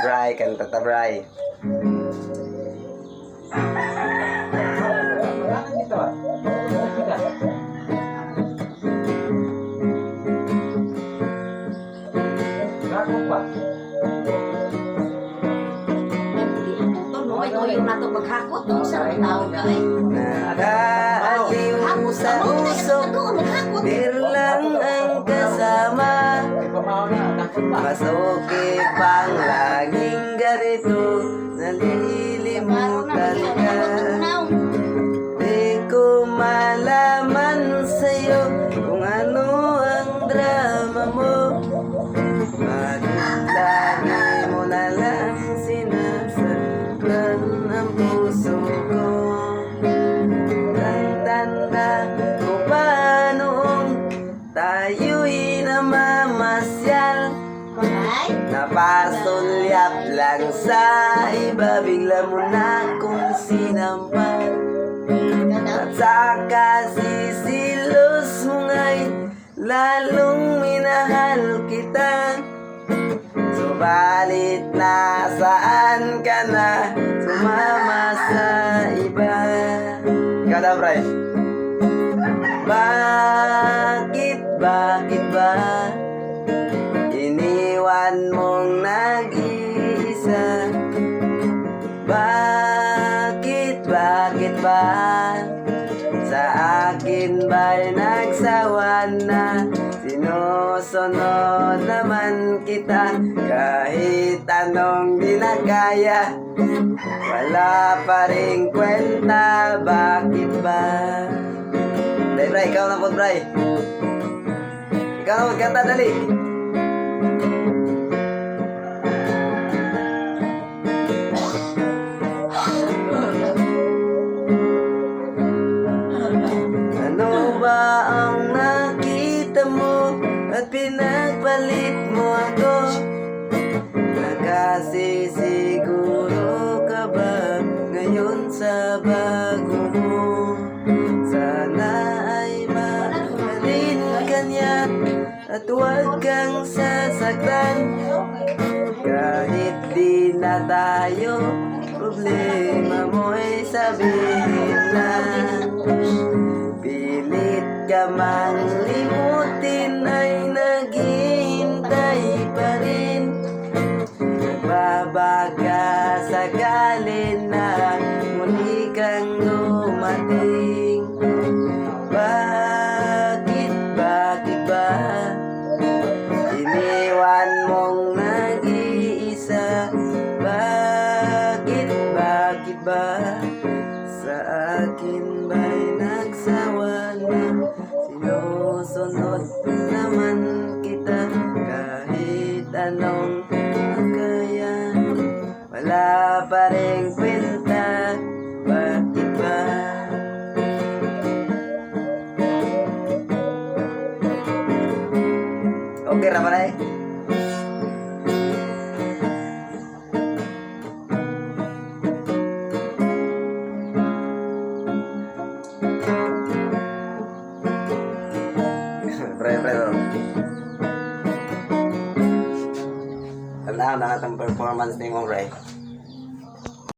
Bray, kanta ta Bray. Dito ah. Gago pa. Ito yung nato paghakot no sa tao ka ay. Nakaaliw sa puso, birlang ang kasama. Mas okay pang laging ganito, nalilimutan ka. Di ko malaman sa'yo kung ano ang drama mo. Bakit lagi mo na lang sinasaktan ang puso ko? Tanda ko pa noong tayo'y namamasyal, napasulyap lang sa iba, bigla mo na kung sinampal. At saka sisilos mo nga'y lalong minahal kita. Subalit nasaan ka na, sumama sa iba. Ikaw na, Bray. Bakit ba iniwan mong nag-iisa? Bakit ba sa akin ba'y nagsawa na? Sinusunod naman kita kahit anong di na kaya. Wala pa rin kwenta, bakit ba? Dahil Bray, ikaw na po Bray. Ikaw na magkanta, dali. Ano ba ang nakita mo at pinagpalit mo ako? Nakasisiguro ka ba ngayon sa bago mo? Sana ay mahalin ka niya at huwag kang sasaktan. Kahit di na tayo, problema mo'y sabihin na. Pilit ka mang limutin ay naghihintay pa rin. Nagbabaka sakali na muli kang dumating. Bakit ba iniwan mong nag-iisa? Bakit ba sa akin ba'y nagsawa na? Sinusunod naman kita kahit anong kaya. Wala pa rin kwenta, bakit ba? Okay na ba na eh? Pre. Tandaan na itong performance ni mo, Ray.